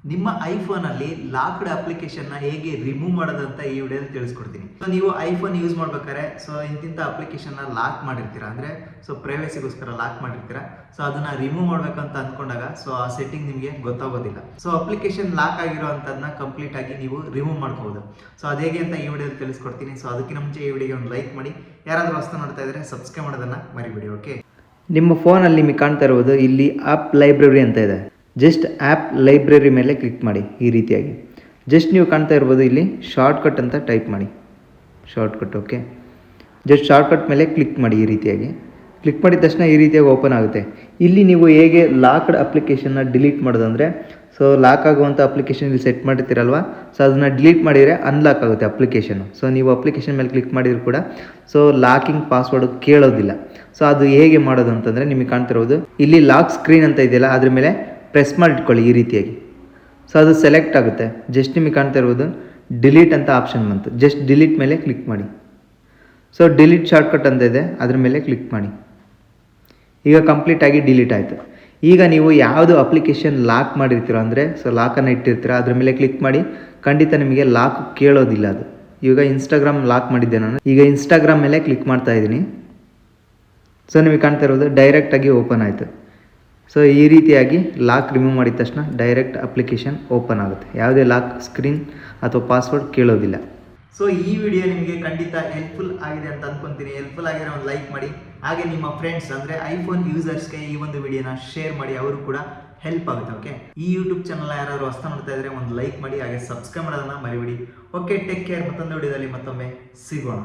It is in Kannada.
ನಿಮ್ಮ ಐಫೋನಲ್ಲಿ ಲಾಕ್ಡ್ ಅಪ್ಲಿಕೇಶನ್ನ ಹೇಗೆ ರಿಮೂವ್ ಮಾಡೋದಂತ ಈ ವಿಡಿಯೋದಲ್ಲಿ ತಿಳಿಸ್ಕೊಡ್ತೀನಿ. ಸೊ ನೀವು ಐಫೋನ್ ಯೂಸ್ ಮಾಡ್ಬೇಕಾದ್ರೆ ಸೊ ಇಂತಿಂಥ ಅಪ್ಲಿಕೇಶನ್ನ ಲಾಕ್ ಮಾಡಿರ್ತೀರಾ, ಅಂದರೆ ಸೊ ಪ್ರೈವೇಸಿಗೋಸ್ಕರ ಲಾಕ್ ಮಾಡಿರ್ತೀರಾ. ಸೊ ಅದನ್ನ ರಿಮೂವ್ ಮಾಡ್ಬೇಕಂತ ಅಂದ್ಕೊಂಡಾಗ ಸೊ ಆ ಸೆಟ್ಟಿಂಗ್ ನಿಮಗೆ ಗೊತ್ತಾಗೋದಿಲ್ಲ. ಸೊ ಅಪ್ಲಿಕೇಶನ್ ಲಾಕ್ ಆಗಿರೋವಂಥದ್ದನ್ನ ಕಂಪ್ಲೀಟ್ ಆಗಿ ನೀವು ರಿಮೂವ್ ಮಾಡ್ಕೋಬಹುದು. ಸೊ ಅದು ಹೇಗೆ ಅಂತ ಈ ವಿಡಿಯೋದಲ್ಲಿ ತಿಳಿಸ್ಕೊಡ್ತೀನಿ. ಸೊ ಅದಕ್ಕಿಂತ ಮುಂಚೆ ಈ ವಿಡಿಯೋಗೆ ಒಂದು ಲೈಕ್ ಮಾಡಿ, ಯಾರಾದರೂ ಹೊಸ ನೋಡ್ತಾ ಇದ್ರೆ ಸಬ್ಸ್ಕ್ರೈಬ್ ಮಾಡೋದನ್ನ ಮರಿಬೇಡಿ. ಓಕೆ, ನಿಮ್ಮ ಫೋನಲ್ಲಿ ನಿಮಗೆ ಕಾಣ್ತಾ ಇರುವುದು ಇಲ್ಲಿ ಆಪ್ ಲೈಬ್ರರಿ ಅಂತ ಇದೆ. ಜಸ್ಟ್ ಆ್ಯಪ್ ಲೈಬ್ರರಿ ಮೇಲೆ ಕ್ಲಿಕ್ ಮಾಡಿ. ಈ ರೀತಿಯಾಗಿ ಜಸ್ಟ್ ನೀವು ಕಾಣ್ತಾ ಇರ್ಬೋದು ಇಲ್ಲಿ ಶಾರ್ಟ್ಕಟ್ ಅಂತ ಟೈಪ್ ಮಾಡಿ. ಶಾರ್ಟ್ಕಟ್, ಓಕೆ, ಜಸ್ಟ್ ಶಾರ್ಟ್ಕಟ್ ಮೇಲೆ ಕ್ಲಿಕ್ ಮಾಡಿ. ಈ ರೀತಿಯಾಗಿ ಕ್ಲಿಕ್ ಮಾಡಿದ ತಕ್ಷಣ ಈ ರೀತಿಯಾಗಿ ಓಪನ್ ಆಗುತ್ತೆ. ಇಲ್ಲಿ ನೀವು ಹೇಗೆ ಲಾಕ್ಡ್ ಅಪ್ಲಿಕೇಶನ್ನ ಡಿಲೀಟ್ ಮಾಡೋದಂದರೆ, ಸೊ ಲಾಕ್ ಆಗುವಂಥ ಅಪ್ಲಿಕೇಶನ್ ಇಲ್ಲಿ ಸೆಟ್ ಮಾಡಿರ್ತೀರಲ್ವ, ಸೊ ಅದನ್ನು ಡಿಲೀಟ್ ಮಾಡಿದರೆ ಅನ್ಲಾಕ್ ಆಗುತ್ತೆ ಅಪ್ಲಿಕೇಶನು. ಸೊ ನೀವು ಅಪ್ಲಿಕೇಶನ್ ಮೇಲೆ ಕ್ಲಿಕ್ ಮಾಡಿದ್ರು ಕೂಡ ಸೊ ಲಾಕಿಂಗ್ ಪಾಸ್ವರ್ಡ್ ಕೇಳೋದಿಲ್ಲ. ಸೊ ಅದು ಹೇಗೆ ಮಾಡೋದು ಅಂತಂದರೆ ನಿಮಗೆ ಕಾಣ್ತಿರೋದು ಇಲ್ಲಿ ಲಾಕ್ ಸ್ಕ್ರೀನ್ ಅಂತ ಇದೆಯಲ್ಲ, ಅದ್ರ ಮೇಲೆ ಪ್ರೆಸ್ ಮಾಡಿಟ್ಕೊಳ್ಳಿ ಈ ರೀತಿಯಾಗಿ. ಸೊ ಅದು ಸೆಲೆಕ್ಟ್ ಆಗುತ್ತೆ. ಜಸ್ಟ್ ನಿಮಗೆ ಕಾಣ್ತಾ ಇರ್ಬೋದು ಡಿಲೀಟ್ ಅಂತ ಆಪ್ಷನ್ ಬಂತು. ಜಸ್ಟ್ ಡಿಲೀಟ್ ಮೇಲೆ ಕ್ಲಿಕ್ ಮಾಡಿ. ಸೊ ಡಿಲೀಟ್ ಶಾರ್ಟ್ಕಟ್ ಅಂತ ಇದೆ, ಅದ್ರ ಮೇಲೆ ಕ್ಲಿಕ್ ಮಾಡಿ. ಈಗ ಕಂಪ್ಲೀಟಾಗಿ ಡಿಲೀಟ್ ಆಯಿತು. ಈಗ ನೀವು ಯಾವುದು ಅಪ್ಲಿಕೇಶನ್ ಲಾಕ್ ಮಾಡಿರ್ತೀರೋ ಅಂದರೆ ಸೊ ಲಾಕನ್ನು ಇಟ್ಟಿರ್ತೀರ, ಅದ್ರ ಮೇಲೆ ಕ್ಲಿಕ್ ಮಾಡಿ. ಖಂಡಿತ ನಿಮಗೆ ಲಾಕ್ ಕೇಳೋದಿಲ್ಲ ಅದು. ಈಗ ಇನ್ಸ್ಟಾಗ್ರಾಮ್ ಲಾಕ್ ಮಾಡಿದ್ದೆ ನಾನು. ಈಗ ಇನ್ಸ್ಟಾಗ್ರಾಮ್ ಮೇಲೆ ಕ್ಲಿಕ್ ಮಾಡ್ತಾ ಇದ್ದೀನಿ. ಸೊ ನಿಮಗೆ ಕಾಣ್ತಾ ಇರೋದು ಡೈರೆಕ್ಟಾಗಿ ಓಪನ್ ಆಯಿತು. ಸೊ ಈ ರೀತಿಯಾಗಿ ಲಾಕ್ ರಿಮೂವ್ ಮಾಡಿದ ತಕ್ಷಣ ಡೈರೆಕ್ಟ್ ಅಪ್ಲಿಕೇಶನ್ ಓಪನ್ ಆಗುತ್ತೆ. ಯಾವುದೇ ಲಾಕ್ ಸ್ಕ್ರೀನ್ ಅಥವಾ ಪಾಸ್ವರ್ಡ್ ಕೇಳೋದಿಲ್ಲ. ಸೊ ಈ ವಿಡಿಯೋ ನಿಮಗೆ ಖಂಡಿತ ಹೆಲ್ಪ್ಫುಲ್ ಆಗಿದೆ ಅಂತ ಅಂದ್ಕೊತೀನಿ. ಹೆಲ್ಪ್ಫುಲ್ ಆಗಿರೋ ಒಂದು ಲೈಕ್ ಮಾಡಿ. ಹಾಗೆ ನಿಮ್ಮ ಫ್ರೆಂಡ್ಸ್ ಅಂದರೆ ಐಫೋನ್ ಯೂಸರ್ಸ್ಗೆ ಈ ಒಂದು ವಿಡಿಯೋನ ಶೇರ್ ಮಾಡಿ, ಅವರು ಕೂಡ ಹೆಲ್ಪ್ ಆಗುತ್ತೆ. ಓಕೆ, ಈ ಯೂಟ್ಯೂಬ್ ಚಾನಲ್ ಯಾರಾದರೂ ಹೊಸ ನೋಡ್ತಾ ಇದ್ರೆ ಒಂದು ಲೈಕ್ ಮಾಡಿ, ಹಾಗೆ ಸಬ್ಸ್ಕ್ರೈಬ್ ಮಾಡೋದನ್ನ ಮರಿಬೇಡಿ. Okay, take care. ಮತ್ತೊಂದು ವಿಡಿಯೋದಲ್ಲಿ ಮತ್ತೊಮ್ಮೆ ಸಿಗೋಣ.